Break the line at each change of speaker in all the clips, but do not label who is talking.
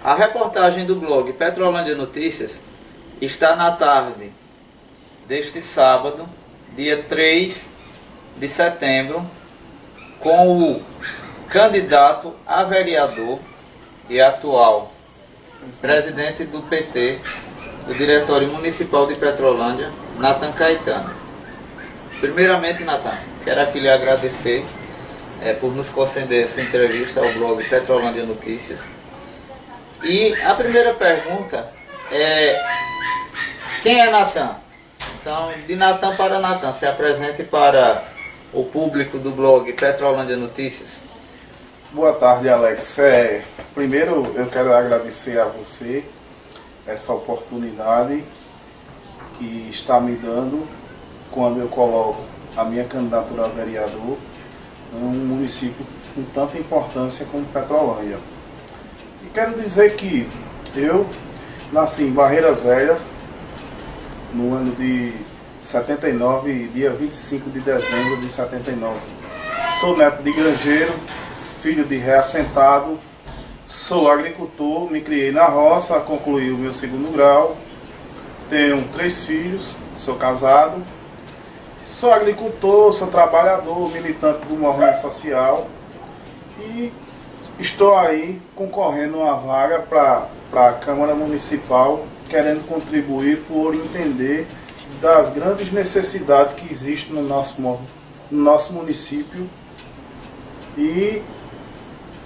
A reportagem do blog Petrolândia Notícias está na tarde deste sábado, dia 3 de setembro, com o candidato a vereador e atual presidente do PT, do Diretório Municipal de Petrolândia, Nathan Caetano. Primeiramente, Nathan, quero aqui lhe agradecer por nos conceder essa entrevista ao blog Petrolândia Notícias. E a primeira pergunta é: quem é Nathan? Então, de Nathan para Nathan, se apresente para o público do blog Petrolândia Notícias.
Boa tarde, Alex. Primeiro eu quero agradecer a você essa oportunidade que está me dando quando eu coloco a minha candidatura a vereador em um município com tanta importância como Petrolândia. E quero dizer que eu nasci em Barreiras Velhas no ano de 79, dia 25 de dezembro de 79. Sou neto de granjeiro, filho de reassentado, sou agricultor, me criei na roça, concluí o meu segundo grau, tenho 3 filhos, sou casado, sou agricultor, sou trabalhador, militante do movimento social e estou aí concorrendo uma vaga para a Câmara Municipal, querendo contribuir por entender das grandes necessidades que existem no nosso município e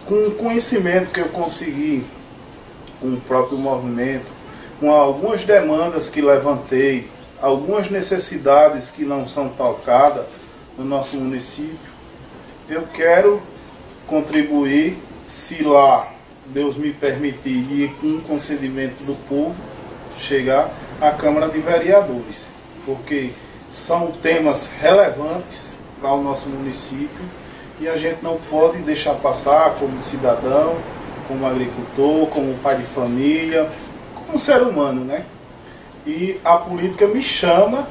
com o conhecimento que eu consegui com o próprio movimento, com algumas demandas que levantei, algumas necessidades que não são tocadas no nosso município, eu quero contribuir, se lá Deus me permitir e com o concedimento do povo, chegar à Câmara de Vereadores, porque são temas relevantes para o nosso município e a gente não pode deixar passar como cidadão, como agricultor, como pai de família, como ser humano, né? E a política me chama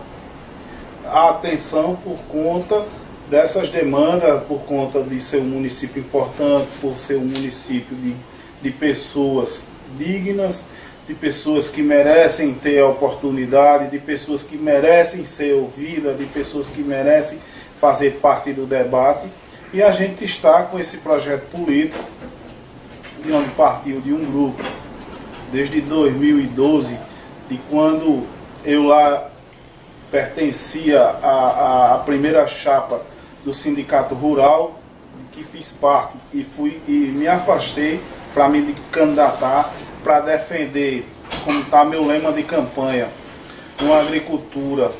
a atenção por conta dessas demandas, por conta de ser um município importante, por ser um município de pessoas dignas, de pessoas que merecem ter a oportunidade, de pessoas que merecem ser ouvidas, de pessoas que merecem fazer parte do debate. E a gente está com esse projeto político, de onde partiu de um grupo, desde 2012, de quando eu lá pertencia à primeira chapa do Sindicato Rural, de que fiz parte e me afastei para me candidatar, para defender, como está meu lema de campanha, uma agricultura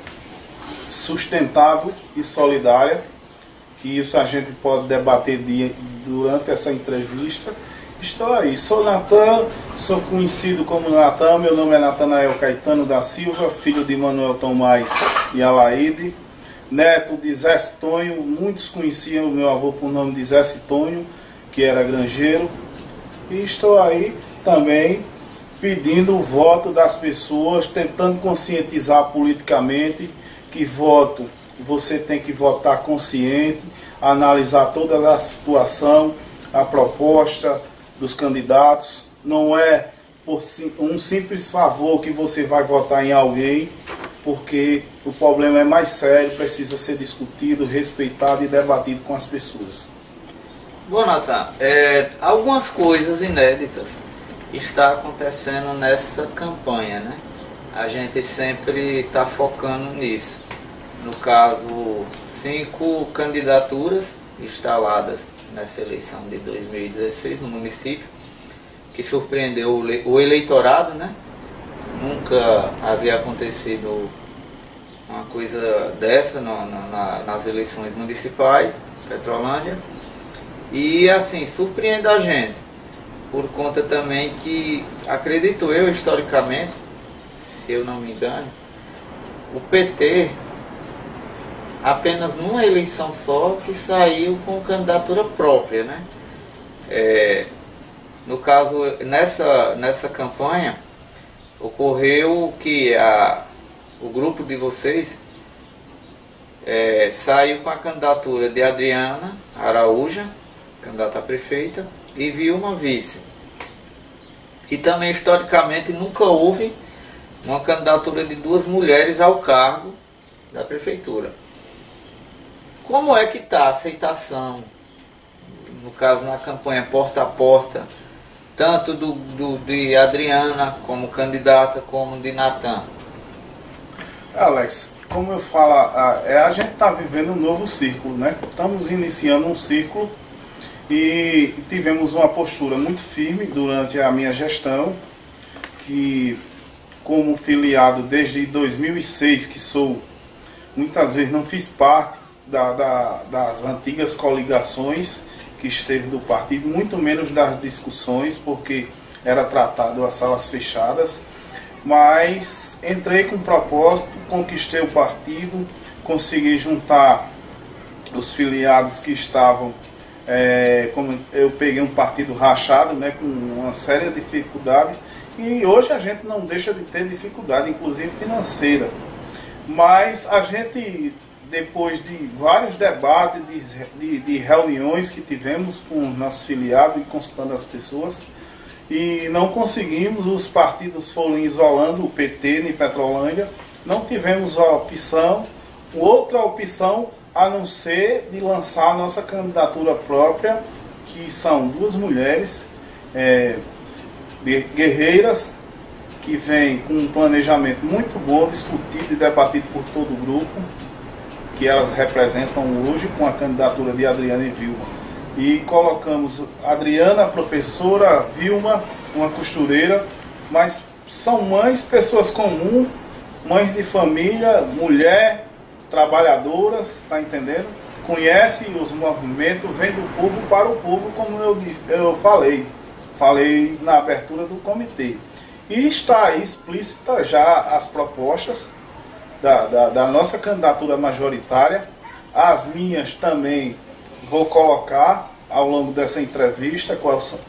sustentável e solidária, que isso a gente pode debater durante essa entrevista. Estou aí, sou Nathan, sou conhecido como Nathan, meu nome é Natanael Caetano da Silva, filho de Manuel Tomás e Alaide, neto de Zé Citonho, muitos conheciam o meu avô por nome de Zé Citonho, que era granjeiro, e estou aí também pedindo o voto das pessoas, tentando conscientizar politicamente que voto, você tem que votar consciente, analisar toda a situação, a proposta dos candidatos. Não é por um simples favor que você vai votar em alguém, porque o problema é mais sério, precisa ser discutido, respeitado e debatido com as pessoas.
Bom, Nathan, algumas coisas inéditas está acontecendo nessa campanha, né? A gente sempre está focando nisso. No caso, 5 candidaturas instaladas nessa eleição de 2016 no município, que surpreendeu o eleitorado, né? Nunca havia acontecido uma coisa dessa nas eleições municipais, Petrolândia. E assim, surpreende a gente, por conta também que, acredito eu, historicamente, se eu não me engano, o PT, apenas numa eleição só, que saiu com candidatura própria, né? No caso, nessa campanha, ocorreu que o grupo de vocês saiu com a candidatura de Adriana Araújo, candidata a prefeita, e Vilma vice. E também, historicamente, nunca houve uma candidatura de 2 mulheres ao cargo da prefeitura. Como é que está a aceitação, no caso na campanha porta a porta, tanto de Adriana como candidata, como de Natan?
Alex, como eu falo, a gente está vivendo um novo círculo, né? Estamos iniciando um círculo e tivemos uma postura muito firme durante a minha gestão, que como filiado desde 2006, que sou, muitas vezes não fiz parte das antigas coligações que esteve do partido, muito menos das discussões, porque era tratado às salas fechadas, mas entrei com propósito, conquistei o partido, consegui juntar os filiados que estavam, como eu peguei um partido rachado, né, com uma séria dificuldade, e hoje a gente não deixa de ter dificuldade, inclusive financeira, mas a gente, depois de vários debates, de reuniões que tivemos com nossos filiados e consultando as pessoas, e não conseguimos, os partidos foram isolando o PT em Petrolândia, não tivemos outra opção a não ser de lançar a nossa candidatura própria, que são 2 mulheres guerreiras, que vêm com um planejamento muito bom, discutido e debatido por todo o grupo, que elas representam hoje, com a candidatura de Adriana e Vilma. E colocamos Adriana, professora, Vilma, uma costureira, mas são mães, pessoas comuns, mães de família, mulher, trabalhadoras, tá entendendo? Conhece os movimentos, vem do povo para o povo, como eu falei na abertura do comitê. E está aí explícita já as propostas da nossa candidatura majoritária. As minhas também vou colocar ao longo dessa entrevista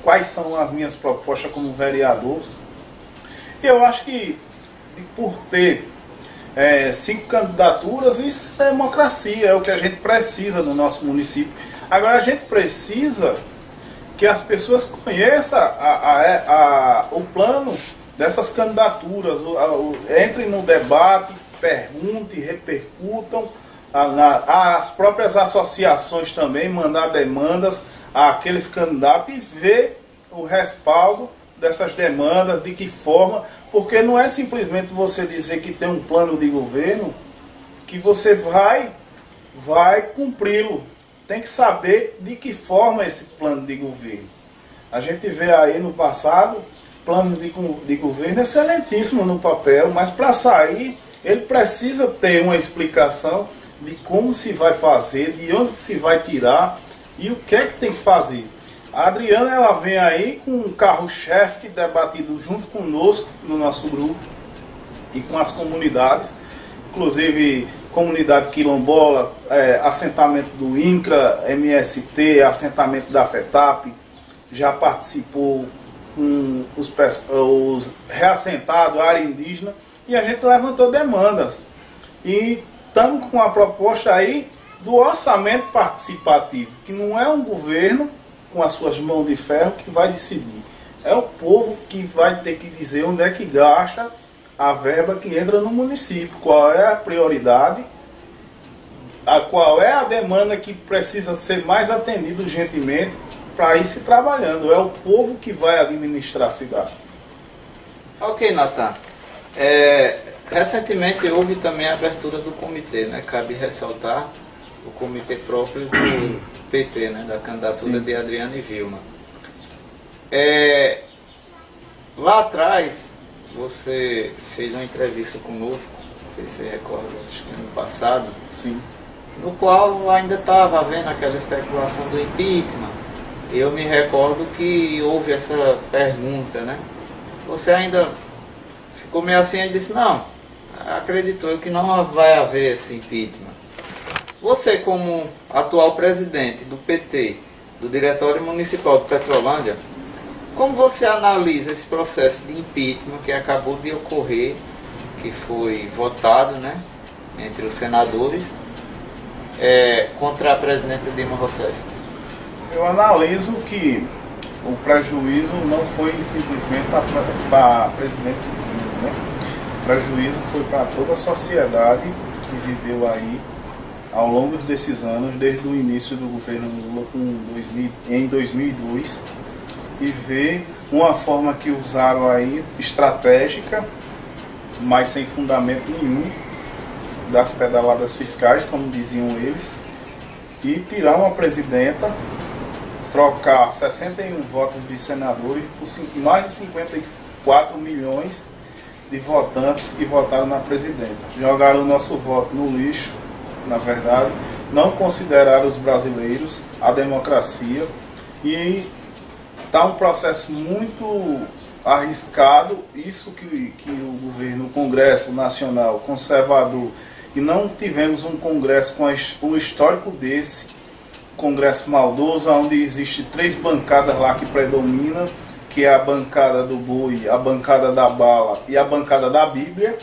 quais são as minhas propostas como vereador. E eu acho que por ter 5 candidaturas, isso é democracia, é o que a gente precisa no nosso município. Agora a gente precisa que as pessoas conheçam o plano dessas candidaturas, entrem no debate, perguntem, repercutam, as próprias associações também mandar demandas àqueles candidatos e ver o respaldo dessas demandas, de que forma, porque não é simplesmente você dizer que tem um plano de governo que você vai cumpri-lo. Tem que saber de que forma esse plano de governo. A gente vê aí no passado plano de governo excelentíssimo no papel, mas para sair ele precisa ter uma explicação de como se vai fazer, de onde se vai tirar e o que é que tem que fazer. A Adriana, ela vem aí com um carro-chefe debatido junto conosco no nosso grupo e com as comunidades, inclusive comunidade quilombola, assentamento do INCRA, MST, assentamento da FETAP, já participou com os reassentados, a área indígena, e a gente levantou demandas. E estamos com a proposta aí do orçamento participativo, que não é um governo com as suas mãos de ferro que vai decidir. É o povo que vai ter que dizer onde é que gasta a verba que entra no município, qual é a prioridade, qual é a demanda que precisa ser mais atendida urgentemente para ir se trabalhando. É o povo que vai administrar a cidade.
Ok, Natan. Recentemente houve também a abertura do comitê, né? Cabe ressaltar o comitê próprio do PT, né? Da candidatura de Adriana e Vilma. Lá atrás, você fez uma entrevista conosco, não sei se você recorda, acho que ano passado,
sim,
no qual ainda estava havendo aquela especulação do impeachment. Eu me recordo que houve essa pergunta, né? Você ainda ficou meio assim e disse, não, acreditou que não vai haver esse impeachment. Você, como atual presidente do PT, do Diretório Municipal de Petrolândia, como você analisa esse processo de impeachment que acabou de ocorrer, que foi votado, né, entre os senadores, contra a presidenta Dilma Rousseff?
Eu analiso que o prejuízo não foi simplesmente para presidente Dilma, né? O prejuízo foi para toda a sociedade que viveu aí ao longo desses anos, desde o início do governo Lula em 2002, e ver uma forma que usaram aí estratégica, mas sem fundamento nenhum, das pedaladas fiscais, como diziam eles, e tirar uma presidenta, trocar 61 votos de senadores por mais de 54 milhões de votantes que votaram na presidenta. Jogaram o nosso voto no lixo, na verdade, não consideraram os brasileiros, a democracia, e está um processo muito arriscado, isso que o governo, o Congresso Nacional conservador, e não tivemos um Congresso com um histórico desse, Congresso maldoso, onde existe 3 bancadas lá que predominam, que é a bancada do boi, a bancada da bala e a bancada da Bíblia,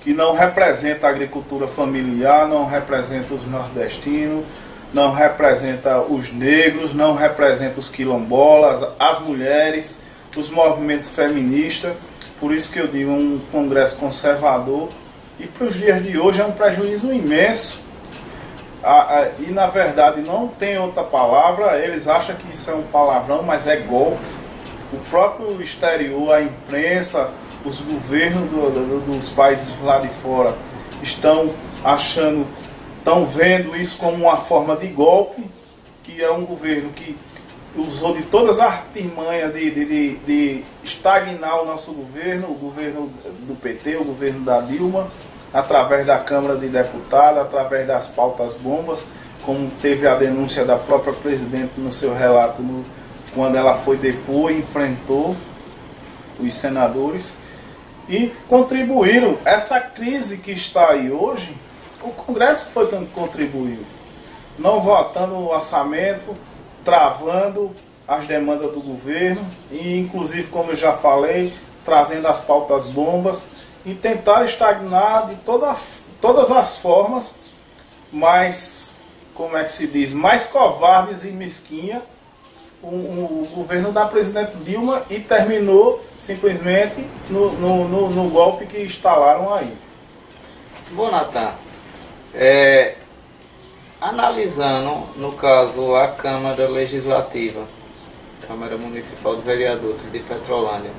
que não representa a agricultura familiar, não representa os nordestinos, não representa os negros, não representa os quilombolas, as mulheres, os movimentos feministas. Por isso que eu digo, um Congresso conservador, e para os dias de hoje é um prejuízo imenso. E na verdade não tem outra palavra, eles acham que isso é um palavrão, mas é golpe. O próprio exterior, a imprensa, os governos dos países lá de fora estão vendo isso como uma forma de golpe, que é um governo que usou de todas as artimanhas de estagnar o nosso governo, o governo do PT, o governo da Dilma, através da Câmara de Deputados, através das pautas bombas, como teve a denúncia da própria presidente no seu relato, quando ela foi depor e enfrentou os senadores, e contribuíram. Essa crise que está aí hoje, o Congresso foi quem contribuiu, não votando o orçamento, travando as demandas do governo, e inclusive, como eu já falei, trazendo as pautas bombas, e tentar estagnar de todas as formas, mas, como é que se diz, mais covardes e mesquinha, o governo da presidente Dilma, e terminou simplesmente no golpe que instalaram aí.
Bom, Natan, analisando, no caso, a Câmara Legislativa, Câmara Municipal de Vereadores de Petrolândia,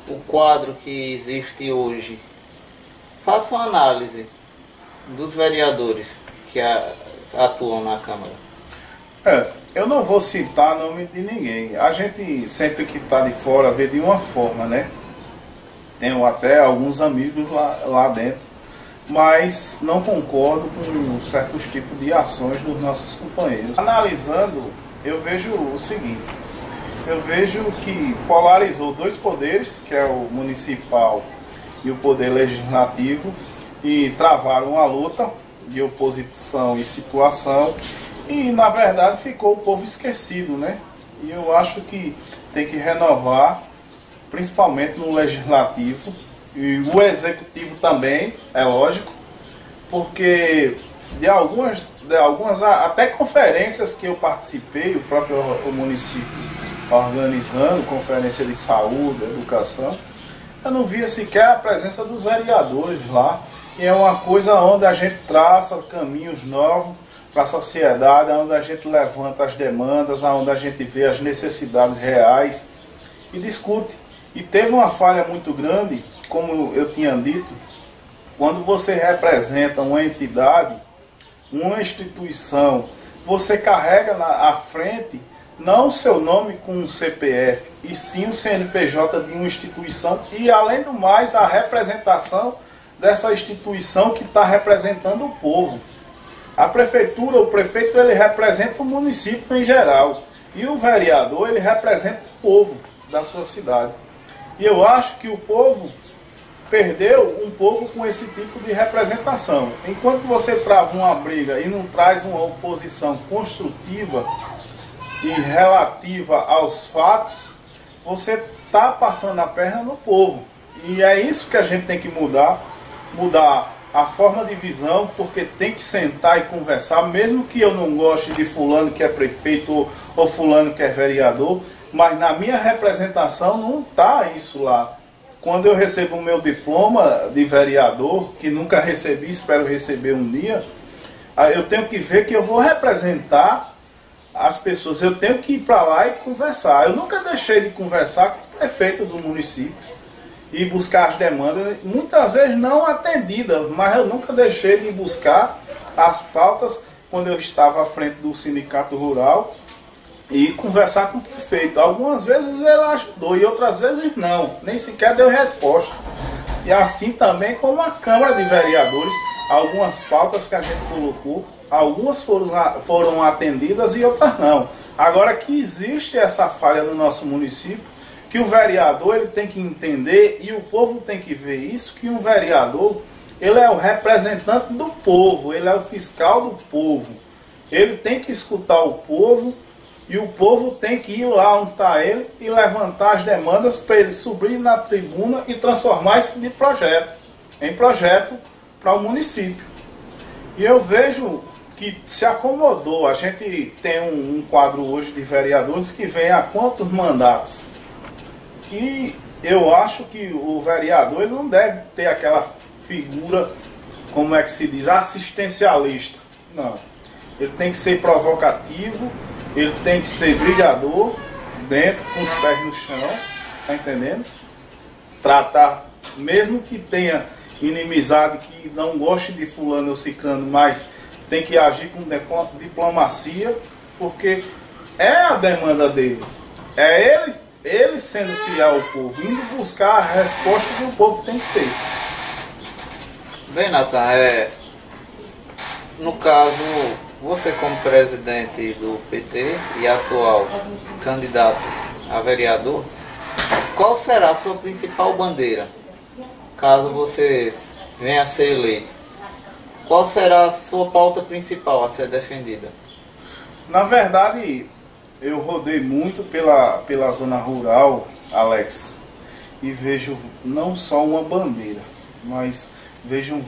o quadro que existe hoje, faça uma análise dos vereadores que atuam na Câmara.
Eu não vou citar nome de ninguém. A gente sempre que está de fora vê de uma forma, né? Tenho até alguns amigos lá dentro, mas não concordo com certos tipos de ações dos nossos companheiros. Analisando, eu vejo o seguinte: eu vejo que polarizou 2 poderes, que é o municipal e o poder legislativo, e travaram uma luta de oposição e situação, e na verdade ficou o povo esquecido, né? E eu acho que tem que renovar, principalmente no legislativo, e o executivo também, é lógico, porque de algumas até conferências que eu participei, o próprio município organizando, conferência de saúde, educação, eu não via sequer a presença dos vereadores lá. E é uma coisa onde a gente traça caminhos novos para a sociedade, onde a gente levanta as demandas, onde a gente vê as necessidades reais e discute. E teve uma falha muito grande, como eu tinha dito, quando você representa uma entidade, uma instituição, você carrega à frente não o seu nome com um CPF, e sim o CNPJ de uma instituição, e além do mais a representação dessa instituição que está representando o povo. A prefeitura, o prefeito, ele representa o município em geral, e o vereador, ele representa o povo da sua cidade. E eu acho que o povo perdeu um pouco com esse tipo de representação. Enquanto você trava uma briga e não traz uma oposição construtiva e relativa aos fatos, você está passando a perna no povo. E é isso que a gente tem que mudar a forma de visão, porque tem que sentar e conversar, mesmo que eu não goste de fulano que é prefeito ou fulano que é vereador, mas na minha representação não está isso lá. Quando eu recebo o meu diploma de vereador, que nunca recebi, espero receber um dia, eu tenho que ver que eu vou representar as pessoas, eu tenho que ir para lá e conversar. Eu nunca deixei de conversar com o prefeito do município e buscar as demandas, muitas vezes não atendidas, mas eu nunca deixei de buscar as pautas quando eu estava à frente do sindicato rural e conversar com o prefeito. Algumas vezes ele ajudou e outras vezes não, nem sequer deu resposta. E assim também como a Câmara de Vereadores, algumas pautas que a gente colocou, algumas foram atendidas e outras não. Agora que existe essa falha no nosso município, que o vereador ele tem que entender e o povo tem que ver isso, que um vereador ele é o representante do povo, ele é o fiscal do povo. Ele tem que escutar o povo e o povo tem que ir lá onde está ele e levantar as demandas para ele subir na tribuna e transformar isso de projeto, em projeto para o município. E eu vejo que se acomodou. A gente tem um quadro hoje de vereadores que vem há quantos mandatos? E eu acho que o vereador ele não deve ter aquela figura, como é que se diz, assistencialista. Não. Ele tem que ser provocativo, ele tem que ser brigador, dentro, com os pés no chão, tá entendendo? Tratar, mesmo que tenha inimizade, que não goste de fulano ou ciclano, mas tem que agir com diplomacia, porque é a demanda dele. É ele sendo fiel ao povo, indo buscar a resposta que o povo tem que ter.
Bem, Natan, no caso, você como presidente do PT e atual candidato a vereador, qual será a sua principal bandeira, caso você venha a ser eleito? Qual será a sua pauta principal a ser defendida?
Na verdade, eu rodei muito pela zona rural, Alex, e vejo não só uma bandeira, mas vejo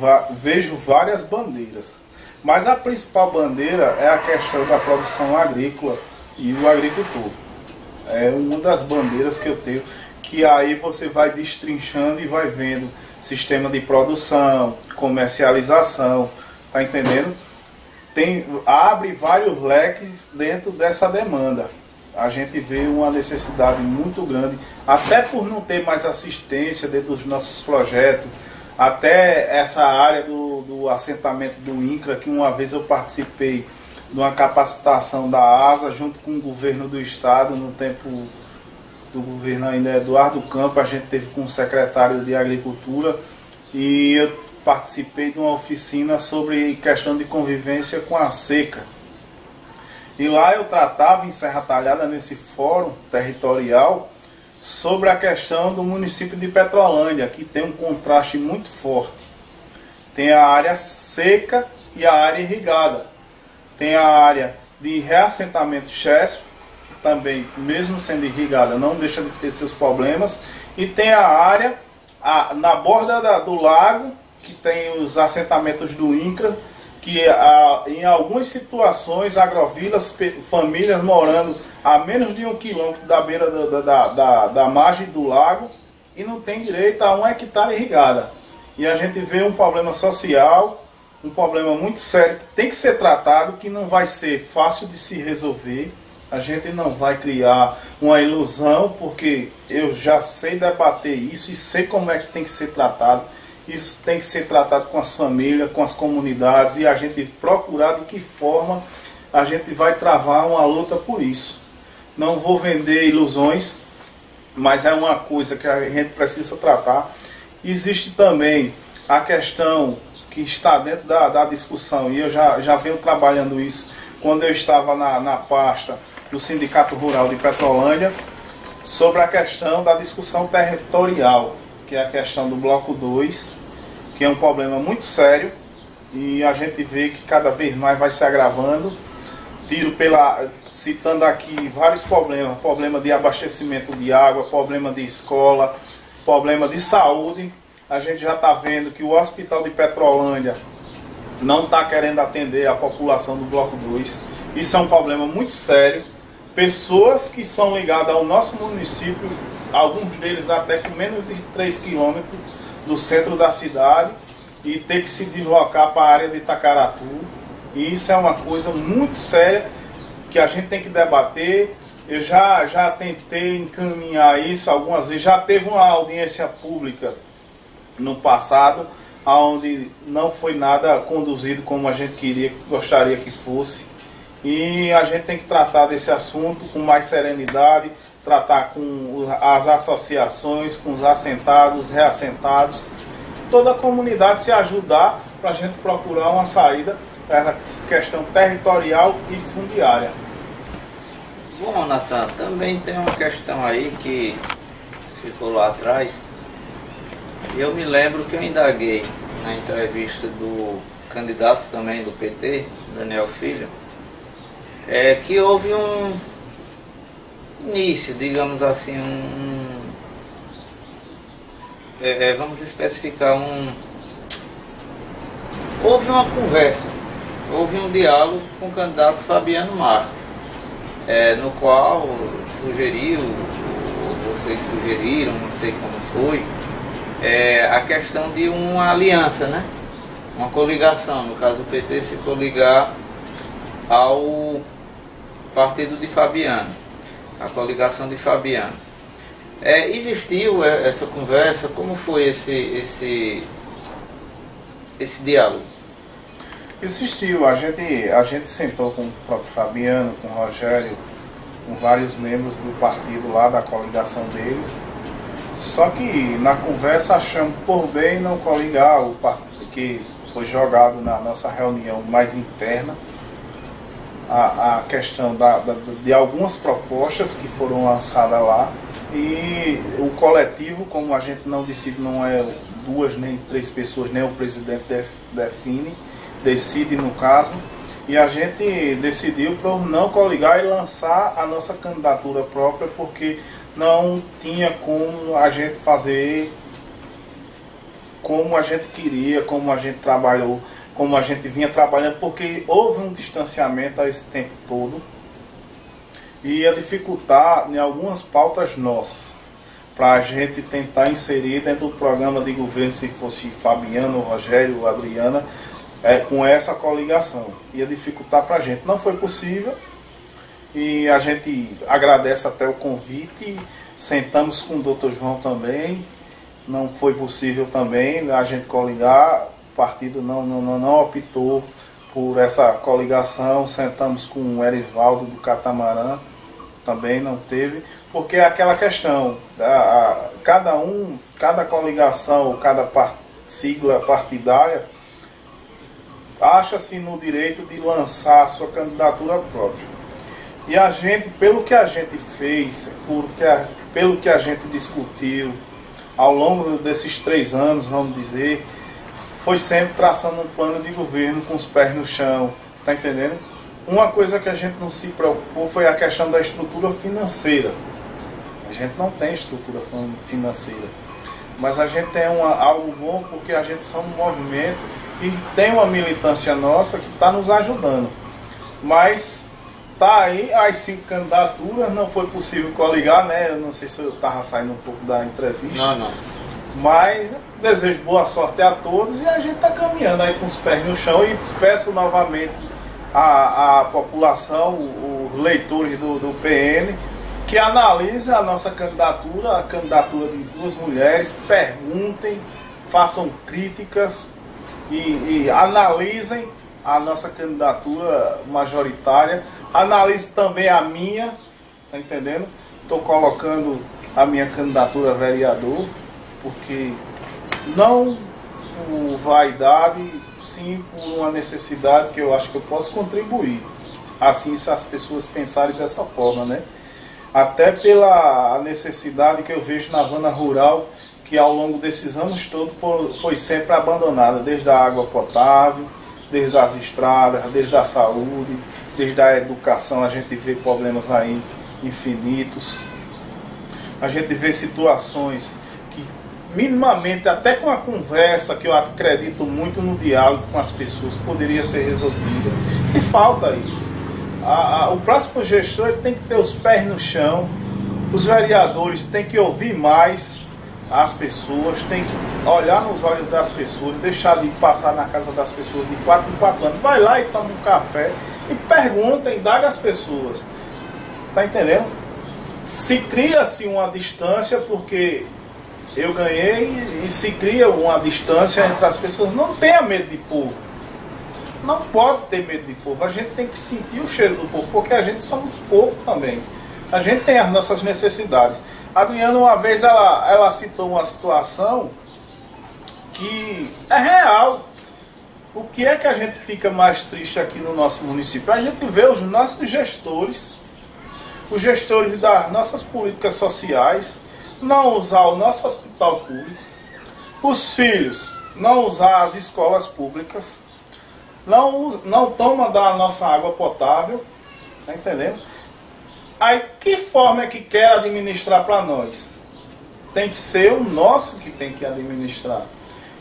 várias bandeiras. Mas a principal bandeira é a questão da produção agrícola e o agricultor. É uma das bandeiras que eu tenho, que aí você vai destrinchando e vai vendo sistema de produção, comercialização, tá entendendo? Abre vários leques dentro dessa demanda. A gente vê uma necessidade muito grande, até por não ter mais assistência dentro dos nossos projetos, até essa área do assentamento do INCRA, que uma vez eu participei de uma capacitação da ASA junto com o governo do estado, no tempo do governo ainda Eduardo Campos, a gente teve com o secretário de Agricultura e eu participei de uma oficina sobre questão de convivência com a seca. E lá eu tratava em Serra Talhada, nesse fórum territorial, sobre a questão do município de Petrolândia, que tem um contraste muito forte. Tem a área seca e a área irrigada. Tem a área de reassentamento Chesso, que também, mesmo sendo irrigada, não deixa de ter seus problemas. E tem a área na borda do lago, que tem os assentamentos do INCRA, que em algumas situações, agrovilas, famílias morando a menos de 1 quilômetro da beira da margem do lago e não tem direito a 1 hectare irrigada. E a gente vê um problema social, um problema muito sério que tem que ser tratado, que não vai ser fácil de se resolver. A gente não vai criar uma ilusão, porque eu já sei debater isso e sei como é que tem que ser tratado. Isso tem que ser tratado com as famílias, com as comunidades, e a gente procurar de que forma a gente vai travar uma luta por isso. Não vou vender ilusões, mas é uma coisa que a gente precisa tratar. Existe também a questão que está dentro da discussão, e eu já venho trabalhando isso quando eu estava na pasta do Sindicato Rural de Petrolândia, sobre a questão da discussão territorial, que é a questão do Bloco 2, que é um problema muito sério, e a gente vê que cada vez mais vai se agravando. Citando aqui vários problemas: problema de abastecimento de água, problema de escola, problema de saúde, A gente já está vendo que o Hospital de Petrolândia não está querendo atender a população do Bloco 2. Isso é um problema muito sério. Pessoas que são ligadas ao nosso município, alguns deles até com menos de 3 quilômetros do centro da cidade, e ter que se deslocar para a área de Itacaratu. E isso é uma coisa muito séria que a gente tem que debater. Eu já tentei encaminhar isso algumas vezes. Já teve uma audiência pública no passado, onde não foi nada conduzido como a gente gostaria que fosse. E a gente tem que tratar desse assunto com mais serenidade, tratar com as associações, com os assentados, reassentados, toda a comunidade se ajudar para a gente procurar uma saída para a questão territorial e fundiária.
Bom, Natan, também tem uma questão aí que ficou lá atrás. Eu me lembro que eu indaguei na entrevista do candidato também do PT, Daniel Filho, que houve um início, digamos assim, vamos especificar, houve uma conversa, houve um diálogo com o candidato Fabiano Marques, no qual vocês sugeriram, não sei como foi, a questão de uma aliança, né? Uma coligação, no caso do PT se coligar ao partido de Fabiano, a coligação de Fabiano. Existiu essa conversa? Como foi esse diálogo?
Existiu, a gente sentou com o próprio Fabiano, com o Rogério, com vários membros do partido lá, da coligação deles. Só que na conversa achamos por bem não coligar o partido, que foi jogado na nossa reunião mais interna, a questão de algumas propostas que foram lançadas lá. E o coletivo, como a gente não decide, não é 2 nem 3 pessoas, nem o presidente decide no caso, e a gente decidiu por não coligar e lançar a nossa candidatura própria, porque não tinha como a gente fazer como a gente queria, como a gente trabalhou, como a gente vinha trabalhando, porque houve um distanciamento a esse tempo todo e ia dificultar em algumas pautas nossas para a gente tentar inserir dentro do programa de governo, se fosse Fabiano, Rogério, Adriana, com essa coligação. Ia dificultar para a gente. Não foi possível e a gente agradece até o convite. Sentamos com o Dr. João também. Não foi possível também a gente coligar. O partido não optou por essa coligação. Sentamos com o Erivaldo do Catamarã. Também não teve. Porque é aquela questão. Cada coligação, cada sigla partidária acha-se no direito de lançar a sua candidatura própria. E a gente, pelo que a gente fez, pelo que a gente discutiu ao longo desses 3 anos, vamos dizer, foi sempre traçando um plano de governo com os pés no chão, tá entendendo? Uma coisa que a gente não se preocupou foi a questão da estrutura financeira. A gente não tem estrutura financeira, mas a gente tem algo bom porque a gente são um movimento e tem uma militância nossa que está nos ajudando. Mas tá aí as 5 candidaturas, não foi possível coligar, né? Eu não sei se eu estava saindo um pouco da entrevista.
Não.
Mas desejo boa sorte a todos e a gente está caminhando aí com os pés no chão e peço novamente à população, os leitores do PN, que analise a nossa candidatura, a candidatura de 2 mulheres, perguntem, façam críticas e analisem a nossa candidatura majoritária, analise também a minha, tá entendendo? Estou colocando a minha candidatura a vereador, porque não por vaidade, sim por uma necessidade que eu acho que eu posso contribuir. Assim, se as pessoas pensarem dessa forma, né? Até pela necessidade que eu vejo na zona rural, que ao longo desses anos todos foi sempre abandonada, desde a água potável, desde as estradas, desde a saúde, desde a educação. A gente vê problemas aí infinitos. A gente vê situações que minimamente, até com a conversa, que eu acredito muito no diálogo com as pessoas, poderia ser resolvida. E falta isso. O próximo gestor ele tem que ter os pés no chão, os vereadores têm que ouvir mais as pessoas, tem que olhar nos olhos das pessoas, deixar de passar na casa das pessoas de 4 em 4 anos. Vai lá e toma um café e pergunta, indaga as pessoas. Tá entendendo? Se cria-se uma distância, porque eu ganhei, e se cria uma distância entre as pessoas. Não tenha medo de povo. Não pode ter medo de povo. A gente tem que sentir o cheiro do povo, porque a gente somos povo também. A gente tem as nossas necessidades. A Adriana, uma vez, ela citou uma situação que é real. O que é que a gente fica mais triste aqui no nosso município? A gente vê os nossos gestores, os gestores das nossas políticas sociais, não usar o nosso hospital público, os filhos não usar as escolas públicas, não tomam da nossa água potável, tá entendendo? Aí, que forma é que quer administrar para nós? Tem que ser o nosso que tem que administrar.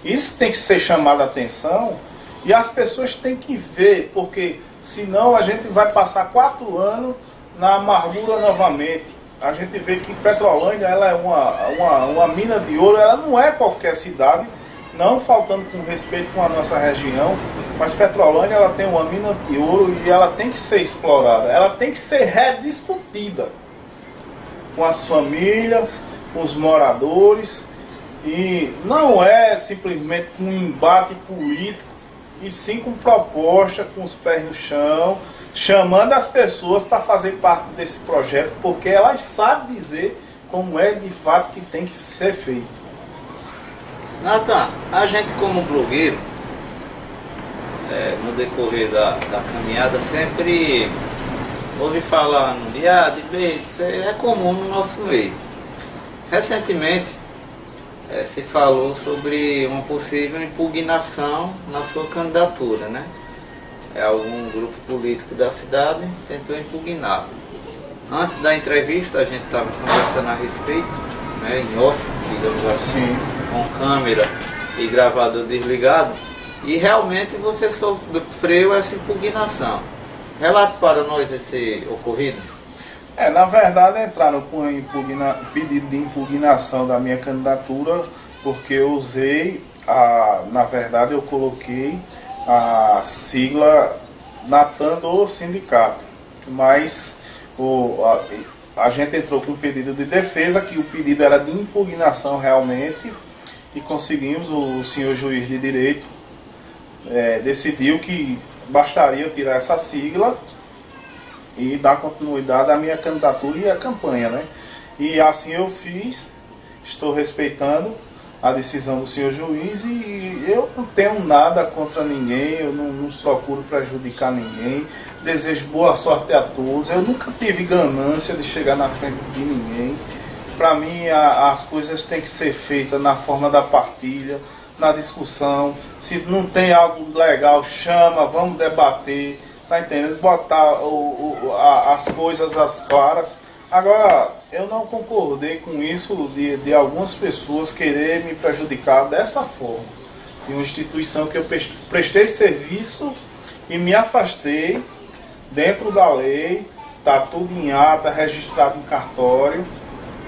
Isso tem que ser chamado a atenção e as pessoas têm que ver, porque senão a gente vai passar 4 anos na amargura novamente. A gente vê que Petrolândia ela é uma mina de ouro, ela não é qualquer cidade, não faltando com respeito com a nossa região, mas Petrolândia ela tem uma mina de ouro e ela tem que ser explorada, ela tem que ser rediscutida com as famílias, com os moradores, e não é simplesmente com um embate político, e sim com proposta, com os pés no chão, chamando as pessoas para fazer parte desse projeto, porque elas sabem dizer como é de fato que tem que ser feito.
Natan, a gente como blogueiro, no decorrer da caminhada, sempre ouve falar no dia de B, isso é comum no nosso meio. Recentemente se falou sobre uma possível impugnação na sua candidatura, né? Algum grupo político da cidade tentou impugnar. Antes da entrevista a gente estava conversando a respeito, né, em off, digamos assim, com câmera e gravador desligado, e realmente você sofreu essa impugnação. Relate para nós esse ocorrido.
Na verdade entraram com pedido de impugnação da minha candidatura, porque eu usei, na verdade eu coloquei a sigla Natan do sindicato, mas a gente entrou com um pedido de defesa, que o pedido era de impugnação realmente, e conseguimos, o senhor juiz de direito decidiu que bastaria eu tirar essa sigla e dar continuidade à minha candidatura e à campanha, né? E assim eu fiz, estou respeitando a decisão do senhor juiz e eu não tenho nada contra ninguém, eu não procuro prejudicar ninguém, desejo boa sorte a todos, eu nunca tive ganância de chegar na frente de ninguém. Para mim as coisas têm que ser feitas na forma da partilha, na discussão. Se não tem algo legal, chama, vamos debater, tá entendendo? Botar as coisas às claras. Agora, eu não concordei com isso de algumas pessoas querer me prejudicar dessa forma. De uma instituição que eu prestei serviço e me afastei dentro da lei, tá tudo em ata, registrado em cartório,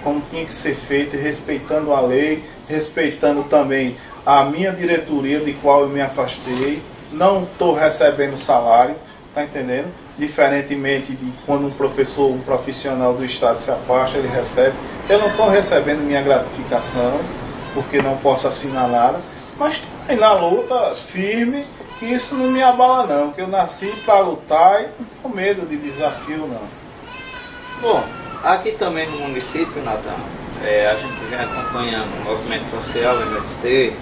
como tinha que ser feito, respeitando a lei, respeitando também a minha diretoria de qual eu me afastei. Não estou recebendo salário, tá entendendo? Diferentemente de quando um professor, um profissional do Estado se afasta, ele recebe. Eu não estou recebendo minha gratificação, porque não posso assinar nada, mas estou aí na luta, firme, que isso não me abala não, porque eu nasci para lutar e não tenho medo de desafio não.
Bom, aqui também no município, Natan, a gente vem acompanhando o movimento social, o MST,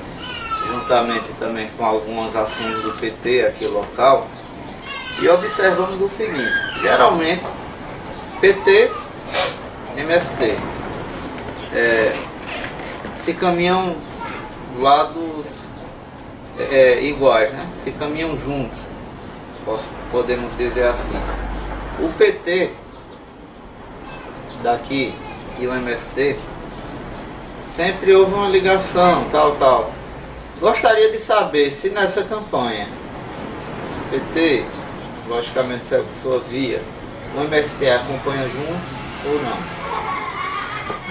juntamente também com algumas ações do PT aqui local, e observamos o seguinte: geralmente PT, MST se caminham lados iguais, né? Se caminham juntos, podemos dizer assim. O PT daqui e o MST sempre houve uma ligação, tal. Gostaria de saber se nessa campanha o PT, logicamente segue sua via, o MST acompanha junto ou não?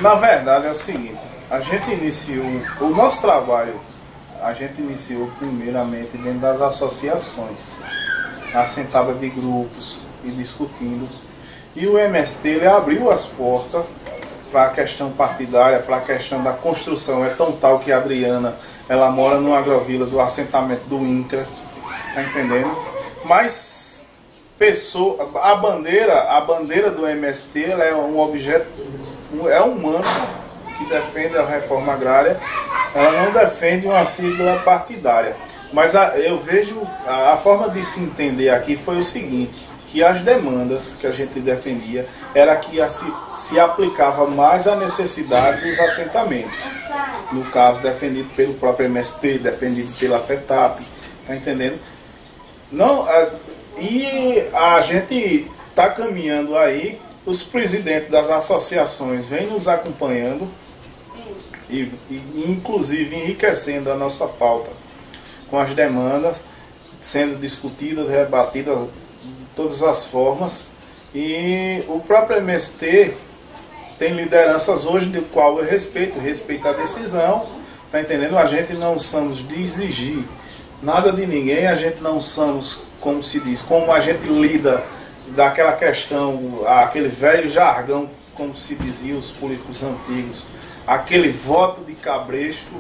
Na verdade é o seguinte, a gente iniciou o nosso trabalho, a gente iniciou primeiramente dentro das associações, assentada de grupos e discutindo. E o MST ele abriu as portas para a questão partidária, para a questão da construção. É tão tal que a Adriana, ela mora no agrovila do assentamento do INCRA, tá entendendo? Mas a bandeira do MST ela é um objeto, é um manto que defende a reforma agrária, ela não defende uma sigla partidária. Mas eu vejo, a forma de se entender aqui foi o seguinte, que as demandas que a gente defendia era que se aplicava mais à necessidade dos assentamentos. No caso, defendido pelo próprio MST, defendido pela FETAP, tá entendendo? Não, e a gente está caminhando aí, os presidentes das associações vêm nos acompanhando e inclusive enriquecendo a nossa pauta com as demandas, sendo discutidas, rebatidas de todas as formas. E o próprio MST tem lideranças hoje do qual eu respeito a decisão, tá entendendo? A gente não somos de exigir nada de ninguém, a gente não somos, como se diz, como a gente lida daquela questão, aquele velho jargão, como se dizia os políticos antigos, aquele voto de cabresto,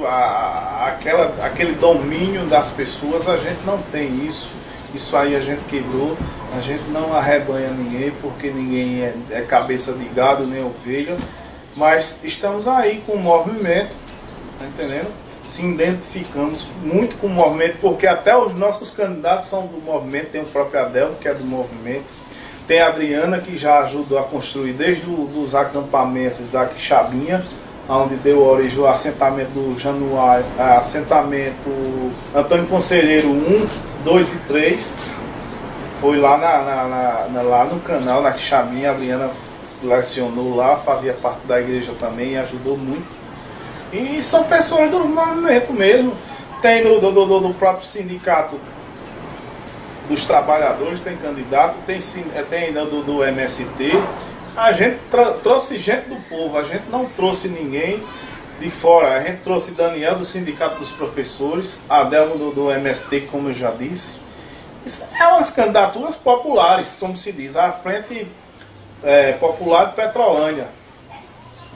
aquele domínio das pessoas, a gente não tem isso. Isso aí a gente quebrou, a gente não arrebanha ninguém, porque ninguém é cabeça de gado nem ovelha, mas estamos aí com o movimento, tá entendendo? Se identificamos muito com o movimento, porque até os nossos candidatos são do movimento, tem o próprio Adelmo, que é do movimento, tem a Adriana, que já ajudou a construir desde os acampamentos da Quixabinha, onde deu origem ao assentamento do Januário, assentamento Antônio Conselheiro 1, 2 e 3, foi lá, lá no canal, na Quixabinha, a Adriana lecionou lá, fazia parte da igreja também e ajudou muito. E são pessoas do movimento mesmo, tem do próprio sindicato dos trabalhadores, tem candidato, tem ainda do MST. A gente trouxe gente do povo, a gente não trouxe ninguém de fora. A gente trouxe Daniel do Sindicato dos Professores, Adelmo do MST, como eu já disse. Isso é umas candidaturas populares, como se diz, a Frente Popular de Petrolândia.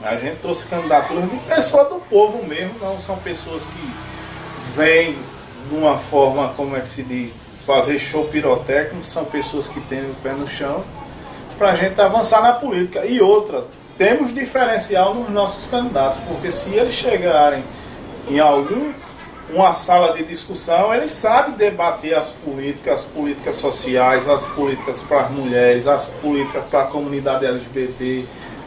A gente trouxe candidaturas de pessoas do povo mesmo, não são pessoas que vêm de uma forma, como é que se diz, fazer show pirotécnico, são pessoas que têm o pé no chão, para a gente avançar na política. E outra, temos diferencial nos nossos candidatos, porque se eles chegarem em uma sala de discussão, eles sabem debater as políticas sociais, as políticas para as mulheres, as políticas para a comunidade LGBT,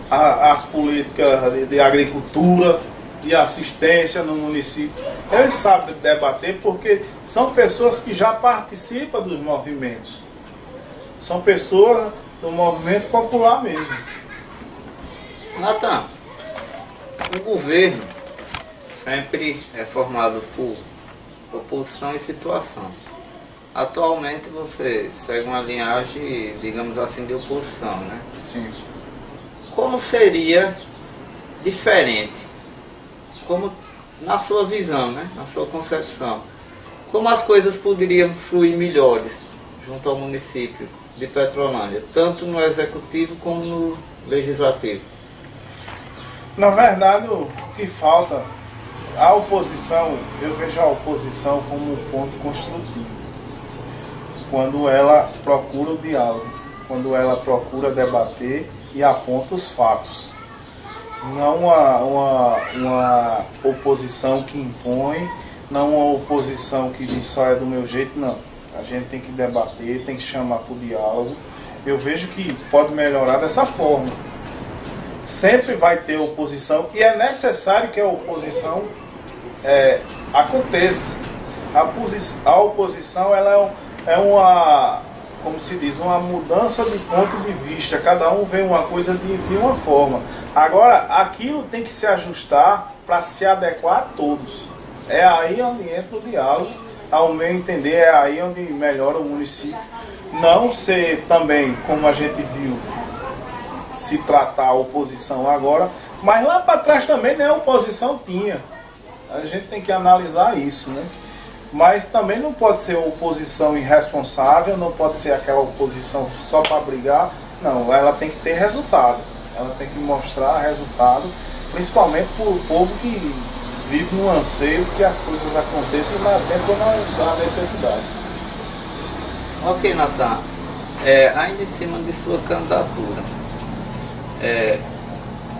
as políticas de agricultura, de assistência no município. Eles sabem debater porque são pessoas que já participam dos movimentos. São pessoas do movimento popular mesmo.
Natan, o governo sempre é formado por oposição e situação. Atualmente você segue uma linhagem, digamos assim, de oposição, né?
Sim.
Como seria diferente, como na sua visão, né? Na sua concepção, como as coisas poderiam fluir melhores junto ao município de Petrolândia, tanto no executivo como no legislativo?
Na verdade, o que falta, a oposição, eu vejo a oposição como um ponto construtivo. Quando ela procura o diálogo, quando ela procura debater e aponta os fatos. Não uma oposição que impõe, não uma oposição que diz só é do meu jeito, não. A gente tem que debater, tem que chamar para o diálogo. Eu vejo que pode melhorar dessa forma. Sempre vai ter oposição e é necessário que a oposição aconteça. A oposição ela é uma, como se diz, uma mudança de ponto de vista. Cada um vê uma coisa de uma forma. Agora, aquilo tem que se ajustar para se adequar a todos. É aí onde entra o diálogo, ao meu entender, é aí onde melhora o município. Não ser também, como a gente viu, se tratar a oposição agora, mas lá para trás também nem a oposição tinha. A gente tem que analisar isso, né? Mas também não pode ser oposição irresponsável, não pode ser aquela oposição só para brigar. Não, ela tem que ter resultado. Ela tem que mostrar resultado, principalmente para o povo que vive no anseio que as coisas aconteçam dentro da necessidade.
Ok, Natan. Ainda em cima de sua candidatura,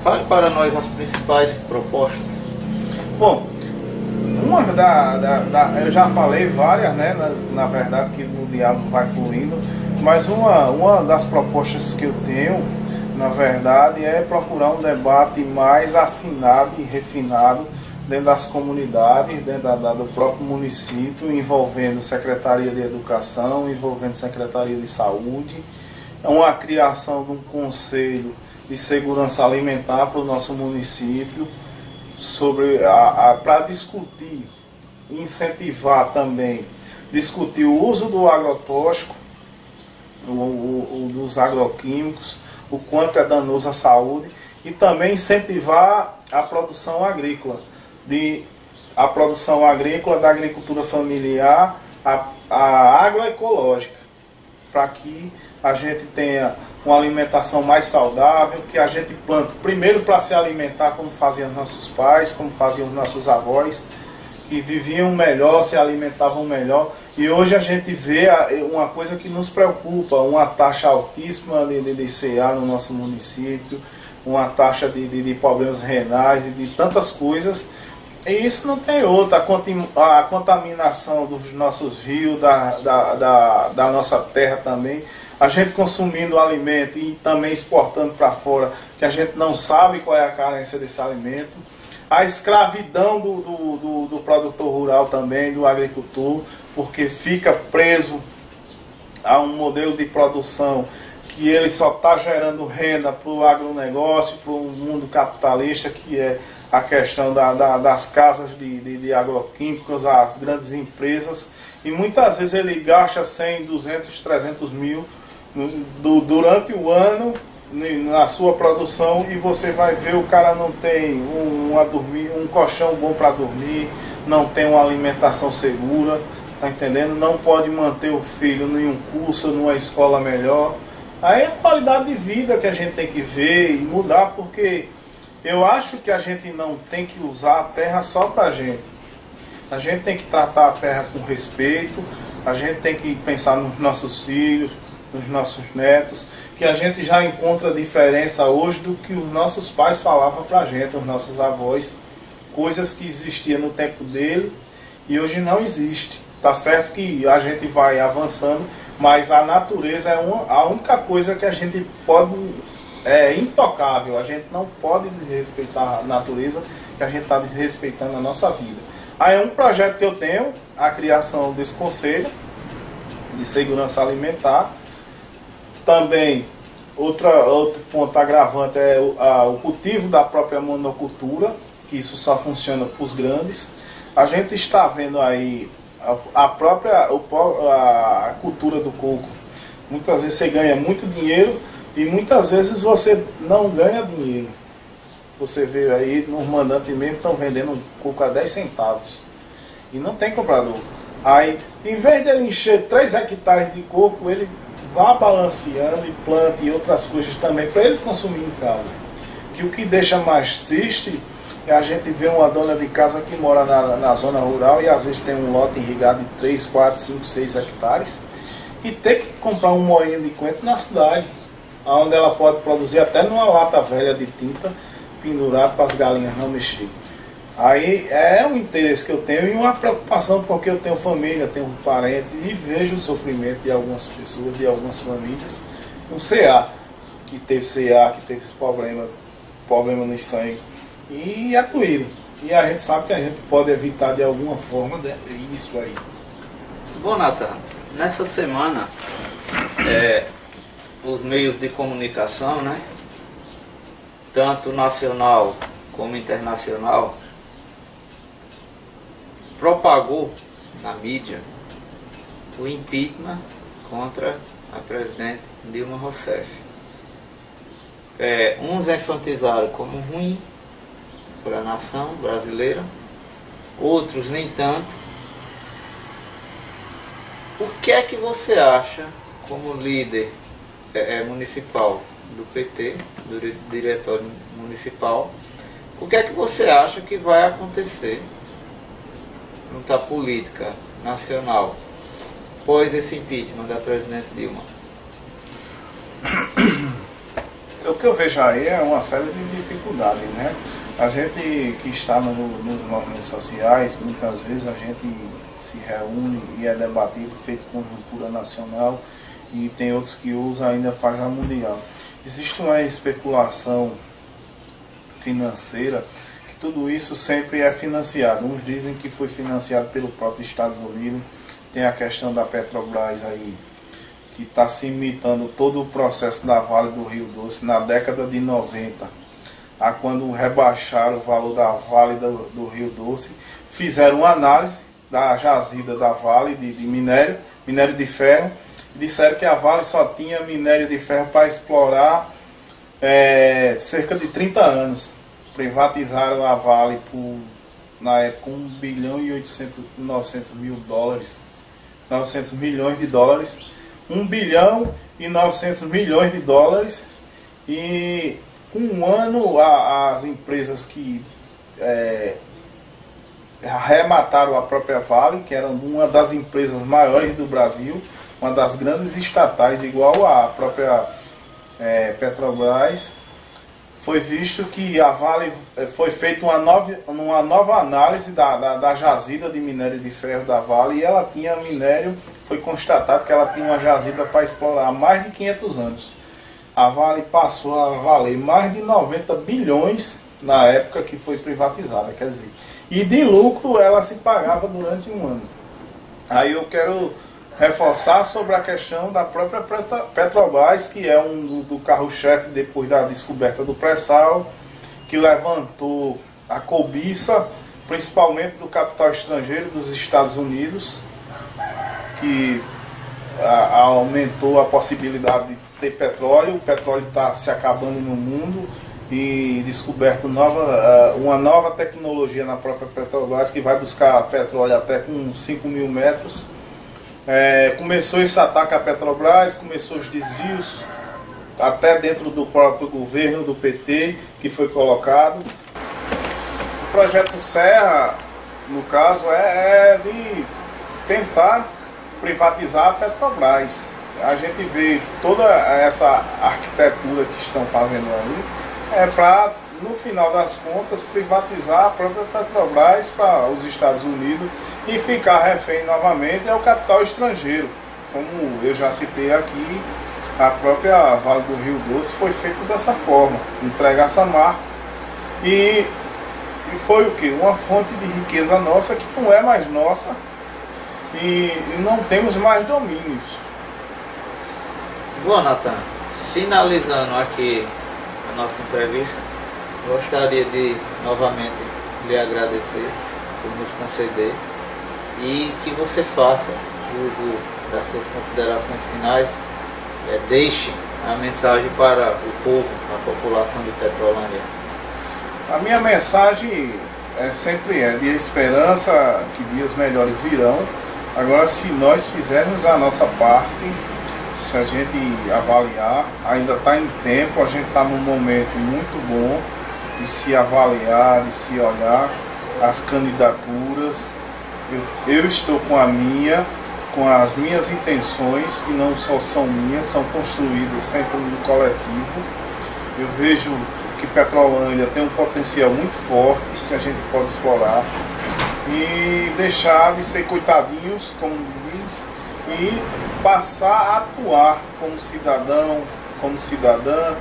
fale para nós as principais propostas.
Bom, uma eu já falei várias, né, na verdade, que o diálogo vai fluindo, mas uma das propostas que eu tenho, na verdade, é procurar um debate mais afinado e refinado dentro das comunidades, dentro do próprio município, envolvendo Secretaria de Educação, envolvendo Secretaria de Saúde, uma criação de um Conselho de Segurança Alimentar para o nosso município, para discutir, incentivar também, discutir o uso do agrotóxico, dos agroquímicos, o quanto é danoso à saúde, e também incentivar a produção agrícola, a produção agrícola da agricultura familiar, a agroecológica, para que a gente tenha uma alimentação mais saudável, que a gente plante primeiro para se alimentar como faziam nossos pais, como faziam nossos avós, que viviam melhor, se alimentavam melhor. E hoje a gente vê uma coisa que nos preocupa, uma taxa altíssima de CA no nosso município, uma taxa de problemas renais e de tantas coisas. E isso não tem outra, a contaminação dos nossos rios, da nossa terra também, a gente consumindo alimento e também exportando para fora, que a gente não sabe qual é a carência desse alimento, a escravidão do produtor rural também, do agricultor, porque fica preso a um modelo de produção que ele só está gerando renda para o agronegócio, para o mundo capitalista, que é a questão das casas de agroquímicos, as grandes empresas, e muitas vezes ele gasta 100, 200, 300 mil durante o ano na sua produção, e você vai ver o cara não tem um colchão bom para dormir, não tem uma alimentação segura, tá entendendo? Não pode manter o filho em um curso, numa escola melhor. Aí é a qualidade de vida que a gente tem que ver e mudar, porque eu acho que a gente não tem que usar a terra só para a gente. A gente tem que tratar a terra com respeito, a gente tem que pensar nos nossos filhos, nos nossos netos, que a gente já encontra diferença hoje do que os nossos pais falavam para a gente, os nossos avós, coisas que existiam no tempo dele e hoje não existe. Tá certo que a gente vai avançando, mas a natureza é a única coisa que a gente pode, intocável, a gente não pode desrespeitar a natureza, que a gente está desrespeitando a nossa vida. Aí um projeto que eu tenho, a criação desse Conselho de Segurança Alimentar. Também, outro ponto agravante é o cultivo da própria monocultura, que isso só funciona para os grandes. A gente está vendo aí a cultura do coco. Muitas vezes você ganha muito dinheiro e muitas vezes você não ganha dinheiro. Você vê aí, nos mandantes mesmo estão vendendo coco a 10 centavos. E não tem comprador. Aí, em vez dele encher 3 hectares de coco, ele vá balanceando e planta e outras coisas também para ele consumir em casa. Que o que deixa mais triste é a gente ver uma dona de casa que mora na zona rural e às vezes tem um lote irrigado de 3, 4, 5, 6 hectares e ter que comprar um moinho de coentro na cidade, onde ela pode produzir até numa lata velha de tinta pendurado para as galinhas não mexer. Aí é um interesse que eu tenho e uma preocupação, porque eu tenho família, tenho parentes e vejo o sofrimento de algumas pessoas, de algumas famílias, um CA, que teve esse problema no sangue, e é doído. E a gente sabe que a gente pode evitar de alguma forma isso aí.
Bom, Natan, nessa semana, os meios de comunicação, né, tanto nacional como internacional, propagou na mídia o impeachment contra a presidente Dilma Rousseff. Uns enfatizaram como ruim para a nação brasileira, outros nem tanto. O que é que você acha, como líder municipal do PT, do diretório municipal, o que é que você acha que vai acontecer na política nacional após esse impeachment da presidente Dilma?
O que eu vejo aí é uma série de dificuldades, né? A gente que está nos movimentos sociais, muitas vezes a gente se reúne e é debatido, feito conjuntura nacional, e tem outros que usam ainda faz a mundial. Existe uma especulação financeira, que tudo isso sempre é financiado. Uns dizem que foi financiado pelo próprio Estados Unidos, tem a questão da Petrobras aí, que está se imitando todo o processo da Vale do Rio Doce na década de 90, a quando rebaixaram o valor da Vale do Rio Doce, fizeram uma análise da jazida da Vale de minério de ferro, e disseram que a Vale só tinha minério de ferro para explorar cerca de 30 anos. Privatizaram a Vale por, na época, 1 bilhão e 900 milhões de dólares, 1 bilhão e 900 milhões de dólares, e com um ano as empresas que arremataram a própria Vale, que era uma das empresas maiores do Brasil, uma das grandes estatais, igual à própria Petrobras, foi visto que a Vale foi feita uma nova análise da jazida de minério de ferro da Vale, e ela tinha minério, foi constatado que ela tinha uma jazida para explorar há mais de 500 anos. A Vale passou a valer mais de 90 bilhões na época que foi privatizada, quer dizer, e de lucro ela se pagava durante um ano. Aí eu quero reforçar sobre a questão da própria Petrobras, que é do carro-chefe depois da descoberta do pré-sal, que levantou a cobiça, principalmente do capital estrangeiro dos Estados Unidos, que aumentou a possibilidade de ter petróleo. O petróleo está se acabando no mundo, e descoberto uma nova tecnologia na própria Petrobras, que vai buscar petróleo até com 5.000 metros. Começou esse ataque à Petrobras, começou os desvios, até dentro do próprio governo do PT, que foi colocado. O projeto Serra, no caso, é de tentar privatizar a Petrobras. A gente vê toda essa arquitetura que estão fazendo ali, para, no final das contas, privatizar a própria Petrobras para os Estados Unidos e ficar refém novamente ao capital estrangeiro. Como eu já citei aqui, a própria Vale do Rio Doce foi feita dessa forma, entrega essa marca, e foi o que? Uma fonte de riqueza nossa que não é mais nossa, e não temos mais domínios.
Bom, Natan, finalizando aqui a nossa entrevista, gostaria de novamente lhe agradecer por nos conceder, e que você faça uso das suas considerações finais, deixe a mensagem para o povo, a população de Petrolândia.
A minha mensagem sempre é de esperança, que dias melhores virão. Agora, se nós fizermos a nossa parte, se a gente avaliar, ainda está em tempo, a gente está num momento muito bom de se avaliar, de se olhar as candidaturas. Eu estou com com as minhas intenções, que não só são minhas, são construídas sempre no coletivo. Eu vejo que Petrolândia tem um potencial muito forte que a gente pode explorar, e deixar de ser coitadinhos, como diz, e passar a atuar como cidadão, como cidadã,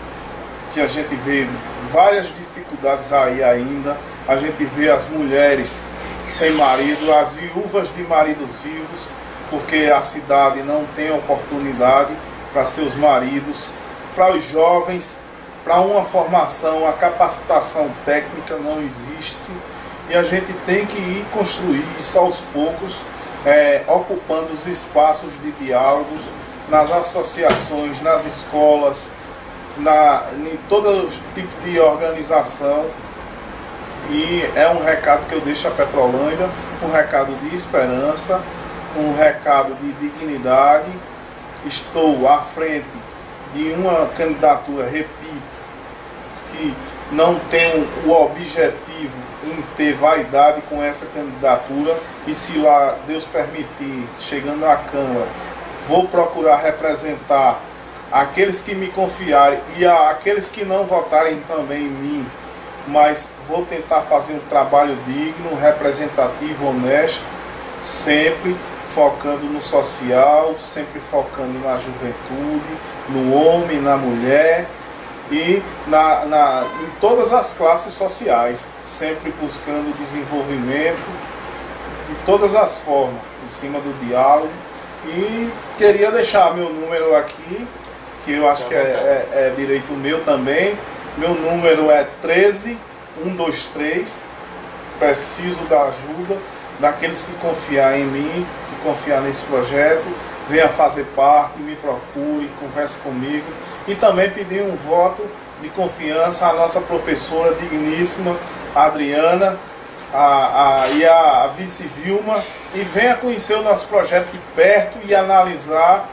que a gente vê várias dificuldades aí ainda. A gente vê as mulheres sem marido, as viúvas de maridos vivos, porque a cidade não tem oportunidade para seus maridos, para os jovens, para uma formação, a capacitação técnica não existe, e a gente tem que ir construir isso aos poucos, ocupando os espaços de diálogos, nas associações, nas escolas, em todo tipo de organização. E é um recado que eu deixo a Petrolândia, um recado de esperança, um recado de dignidade. Estou à frente de uma candidatura, repito, que não tenho o objetivo em ter vaidade com essa candidatura, e se lá Deus permitir, chegando à Câmara, vou procurar representar aqueles que me confiarem e aqueles que não votarem também em mim, mas vou tentar fazer um trabalho digno, representativo, honesto, sempre focando no social, sempre focando na juventude, no homem, na mulher e em todas as classes sociais, sempre buscando o desenvolvimento de todas as formas, em cima do diálogo. E queria deixar meu número aqui, que eu acho que é direito meu também. Meu número é 13123. Preciso da ajuda daqueles que confiar em mim, que confiar nesse projeto, venha fazer parte, me procure, converse comigo. E também pedir um voto de confiança à nossa professora digníssima, Adriana, e a vice Vilma, e venha conhecer o nosso projeto de perto e analisar